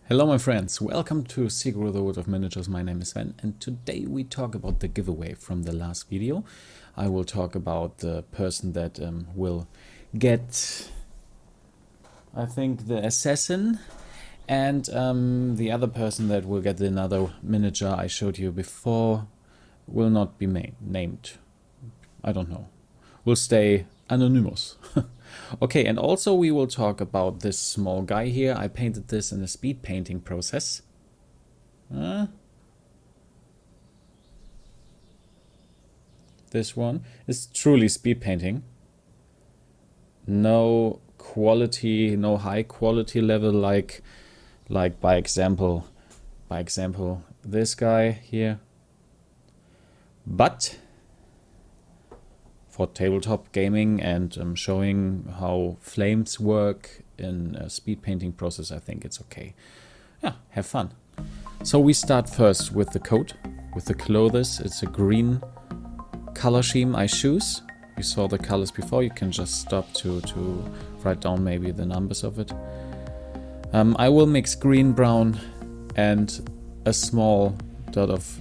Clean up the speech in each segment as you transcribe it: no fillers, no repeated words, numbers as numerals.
Hello my friends, welcome to Secret of the World of Miniatures. My name is Sven and today we talk about the giveaway from the last video. I will talk about the person that will get, I think, the assassin, and the other person that will get another miniature I showed you before will not be named. I don't know. Will stay anonymous. Okay, and also we will talk about this small guy here. I painted this in a speed painting process. This one is truly speed painting. No quality, no high quality level like by example this guy here. But for tabletop gaming and showing how flames work in a speed painting process, I think it's okay. Yeah, have fun. So we start first with the coat, with the clothes. It's a green color scheme I choose. You saw the colors before, you can just stop to write down maybe the numbers of it. I will mix green, brown and a small dot of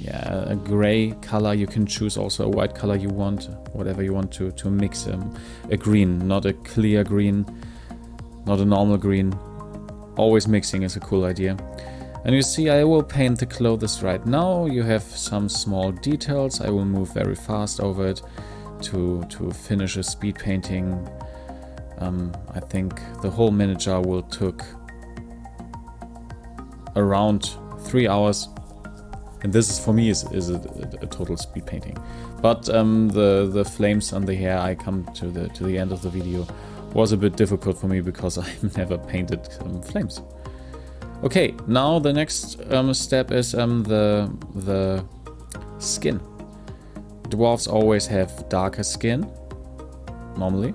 a gray color. You can choose also a white color you want, whatever you want to mix a green, not a clear green, not a normal green. Always mixing is a cool idea. And you see I will paint the clothes right now. You have some small details. I will move very fast over it to finish a speed painting. I think the whole miniature will took around 3 hours. And this is for me is a total speed painting. But the flames on the hair, I come to the end of the video, was a bit difficult for me because I've never painted flames. Okay, now the next step is the skin. Dwarves always have darker skin, normally.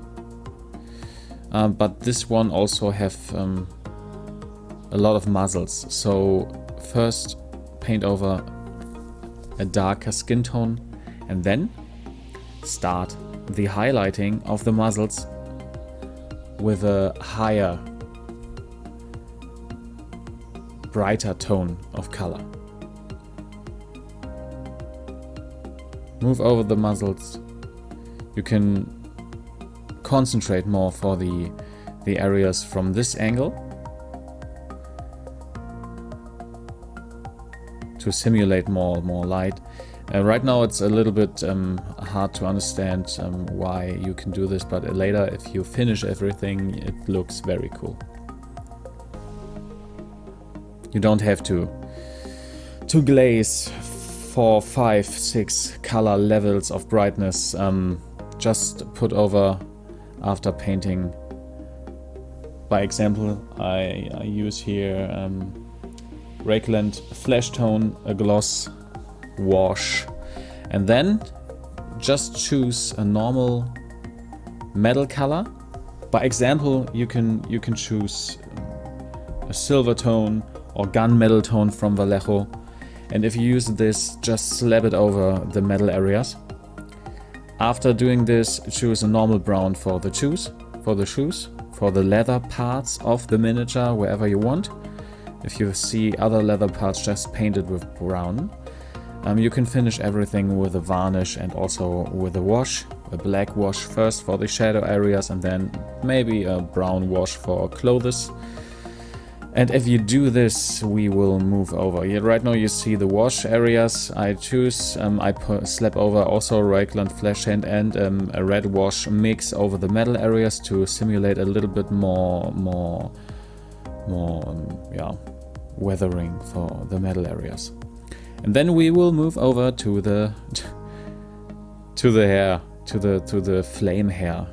But this one also have a lot of muscles. So first paint over a darker skin tone and then start the highlighting of the muscles with a higher, brighter tone of color. Move over the muscles. You can concentrate more for the areas from this angle to simulate more light. Right now it's a little bit hard to understand why you can do this, but later if you finish everything it looks very cool. You don't have to glaze 4, 5, 6 color levels of brightness. Just put over after painting. By example, I use here Rakeland Flesh Tone, a gloss wash, and then just choose a normal metal color. By example, you can choose a silver tone or gunmetal tone from Vallejo, and if you use this, just slap it over the metal areas. After doing this, choose a normal brown for the shoes, for the leather parts of the miniature, wherever you want. If you see other leather parts, just paint it with brown. You can finish everything with a varnish and also with a wash. A black wash first for the shadow areas and then maybe a brown wash for clothes. And if you do this, we will move over. Yeah, right now you see the wash areas I choose. I slap over also Rakeland Flesh Hand and a red wash mix over the metal areas to simulate a little bit more weathering for the metal areas. And then we will move over to the hair, to the flame hair.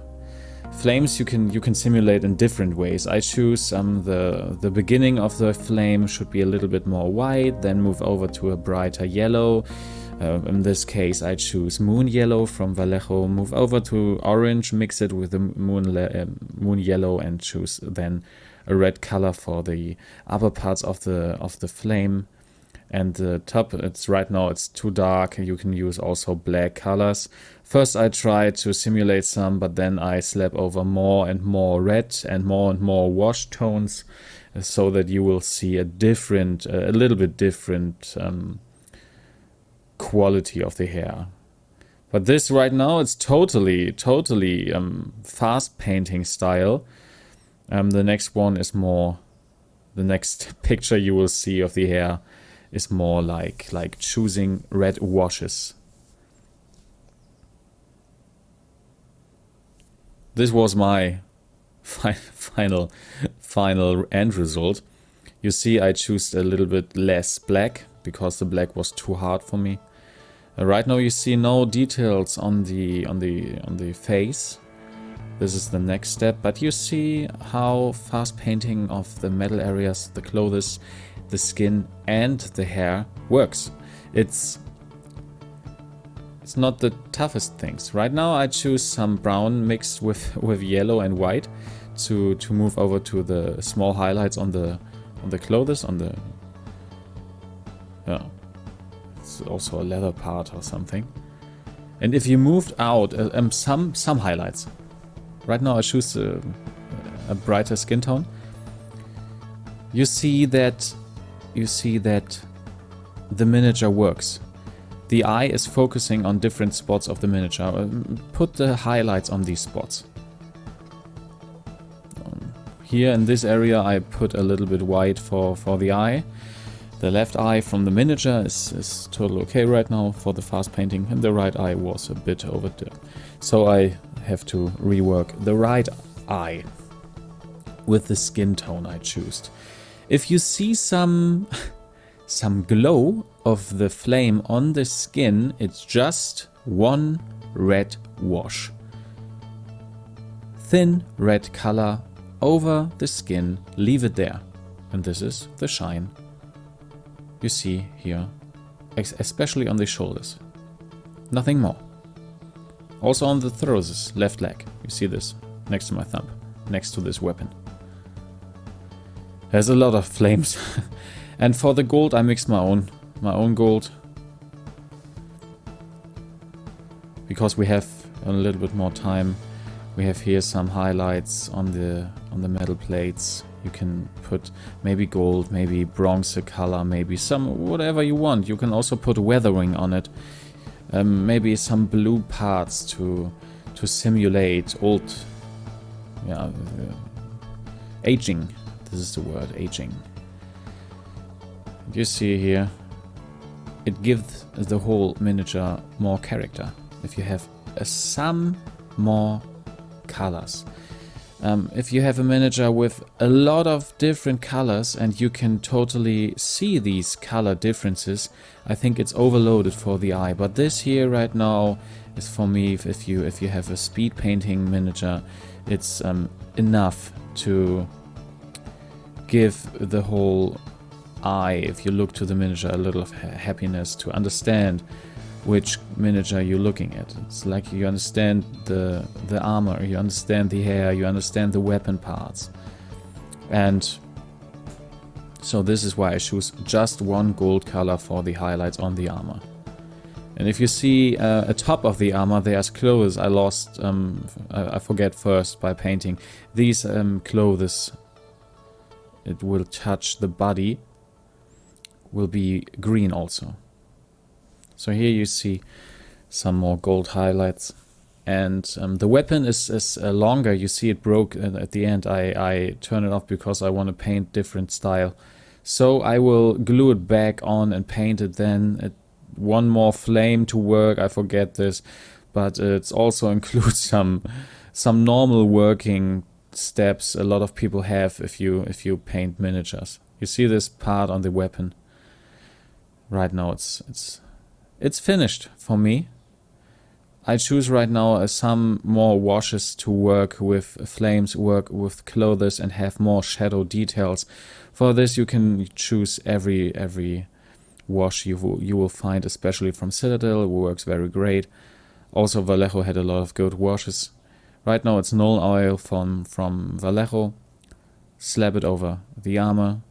Flames you can simulate in different ways. I choose the beginning of the flame should be a little bit more white, then move over to a brighter yellow. In this case I choose moon yellow from Vallejo, move over to orange, mix it with the moon yellow and choose then a red color for the upper parts of the flame. And the top, it's right now it's too dark. You can use also black colors. First I tried to simulate some, but then I slap over more and more red and more wash tones, so that you will see a different, a little bit different quality of the hair. But this right now, it's totally fast painting style. The next one is more, the next picture you will see of the hair is more like choosing red washes. This was my final end result. You see, I chose a little bit less black because the black was too hard for me. Right now you see no details on the face. This is the next step, but you see how fast painting of the metal areas, the clothes, the skin and the hair works. It's not the toughest things. Right now I choose some brown mixed with yellow and white to move over to the small highlights on the clothes, on the it's also a leather part or something. And if you moved out some highlights. Right now I choose a brighter skin tone. You see that the miniature works. The eye is focusing on different spots of the miniature. Put the highlights on these spots. Here in this area I put a little bit white for the eye. The left eye from the miniature is totally okay right now for the fast painting, and the right eye was a bit overdone. So I have to rework the right eye with the skin tone I choose. If you see some glow of the flame on the skin, it's just one red wash. Thin red color over the skin, leave it there. And this is the shine you see here, especially on the shoulders. Nothing more. Also on the throws, left leg. You see this next to my thumb, next to this weapon. There's a lot of flames. And for the gold I mixed my own gold. Because we have a little bit more time. We have here some highlights on the metal plates. You can put maybe gold, maybe bronze color, maybe some whatever you want. You can also put weathering on it. Maybe some blue parts to simulate old, aging. This is the word, aging. You see here, it gives the whole miniature more character if you have some more colors. If you have a miniature with a lot of different colors and you can totally see these color differences, I think it's overloaded for the eye. But this here right now is for me, if you have a speed painting miniature, it's enough to give the whole eye, if you look to the miniature, a little of happiness to understand which miniature you're looking at. It's like you understand the armor, you understand the hair, you understand the weapon parts. And so this is why I choose just one gold color for the highlights on the armor. And if you see a top of the armor, there's clothes I lost, I forget first by painting. These clothes, it will touch the body, will be green also. So here you see some more gold highlights. And the weapon is longer. You see it broke at the end. I turn it off because I want to paint different style. So I will glue it back on and paint it then. One more flame to work. I forget this. But it also includes some normal working steps a lot of people have if you paint miniatures. You see this part on the weapon. Right now it's finished for me. I choose right now some more washes to work with flames, work with clothes and have more shadow details. For this you can choose every wash you will find, especially from Citadel. It works very great. Also Vallejo had a lot of good washes. Right now it's null oil from Vallejo. Slap it over the armor.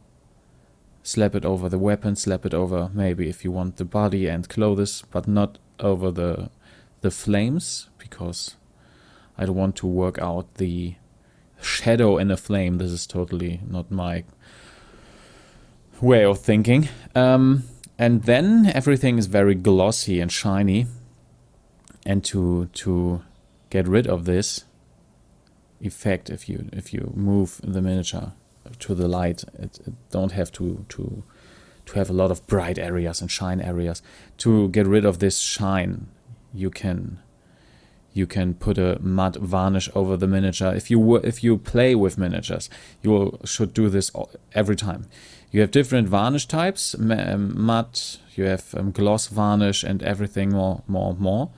slap it over the weapon, slap it over maybe if you want the body and clothes, but not over the flames, because I don't want to work out the shadow in a flame. This is totally not my way of thinking. And then everything is very glossy and shiny. And to get rid of this effect, if you move the miniature to the light, it don't have to have a lot of bright areas and shine areas. To get rid of this shine, you can put a matte varnish over the miniature. If you play with miniatures, you should do this every time. You have different varnish types, matte, you have gloss varnish and everything more.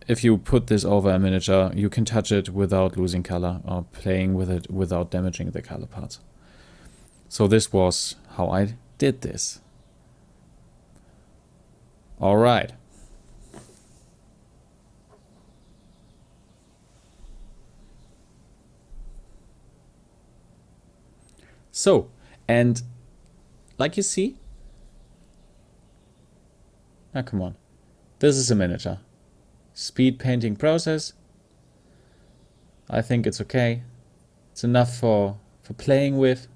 If you put this over a miniature, you can touch it without losing color or playing with it without damaging the color parts. So this was how I did this. All right. So, and like you see, come on, this is a miniature. Speed painting process. I think it's okay. It's enough for playing with.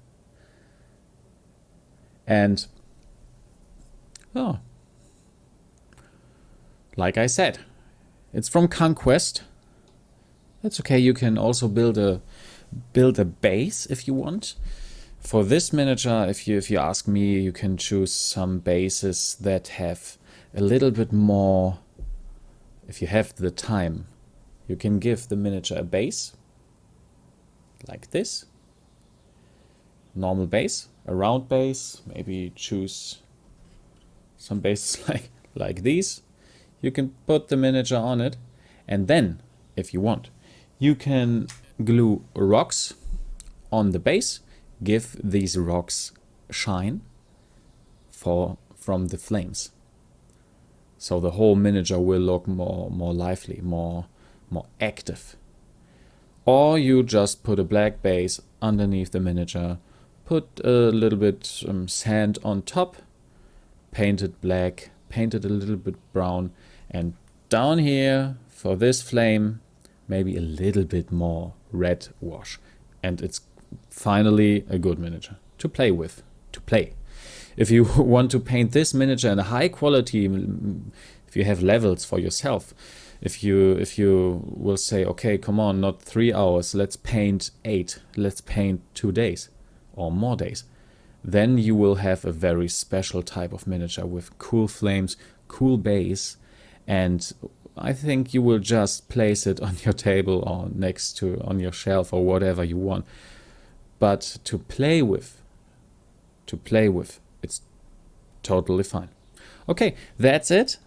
And, oh, like I said, it's from Conquest. That's okay. You can also build a base if you want. For this miniature, if you ask me, you can choose some bases that have a little bit more. If you have the time, you can give the miniature a base like this. Normal base, a round base, maybe choose some bases like these. You can put the miniature on it, and then, if you want, you can glue rocks on the base, give these rocks shine from the flames. So the whole miniature will look more lively, more active. Or you just put a black base underneath the miniature, put a little bit sand on top, paint it black, paint it a little bit brown, and down here for this flame, maybe a little bit more red wash. And it's finally a good miniature to play with, If you want to paint this miniature in a high quality, if you have levels for yourself, if you will say, okay, come on, not 3 hours, let's paint 8, let's paint 2 days or more days, then you will have a very special type of miniature with cool flames, cool base, and I think you will just place it on your table or next to on your shelf or whatever you want. But to play with, it's totally fine. Okay, that's it.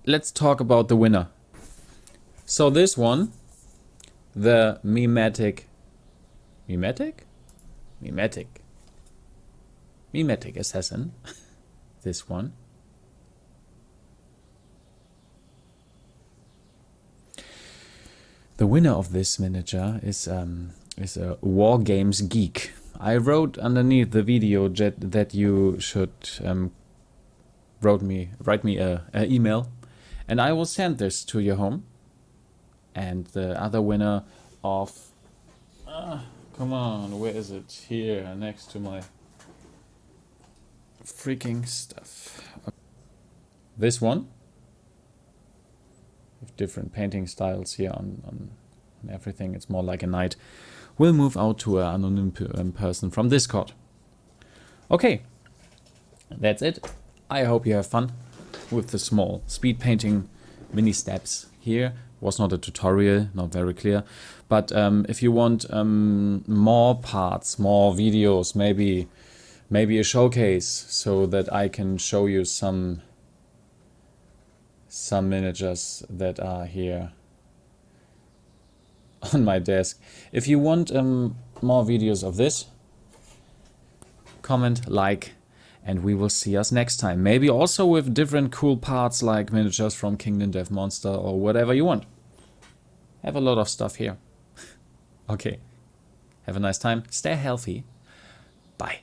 Let's talk about the winner. So this one, the mimetic assassin. This one. The winner of this miniature is a War Games geek. I wrote underneath the video that you should write me a email, and I will send this to your home. And the other winner of come on, where is it? Here, next to my freaking stuff. This one. With different painting styles here on everything. It's more like a knight. We'll move out to an anonymous person from Discord. Okay, that's it. I hope you have fun with the small speed painting mini steps here. Was not a tutorial, not very clear. But if you want more parts, more videos, maybe a showcase so that I can show you some miniatures that are here on my desk. If you want more videos of this, comment, like, and we will see us next time. Maybe also with different cool parts like miniatures from Kingdom Death Monster or whatever you want. Have a lot of stuff here. Okay, Have a nice time. Stay healthy. Bye.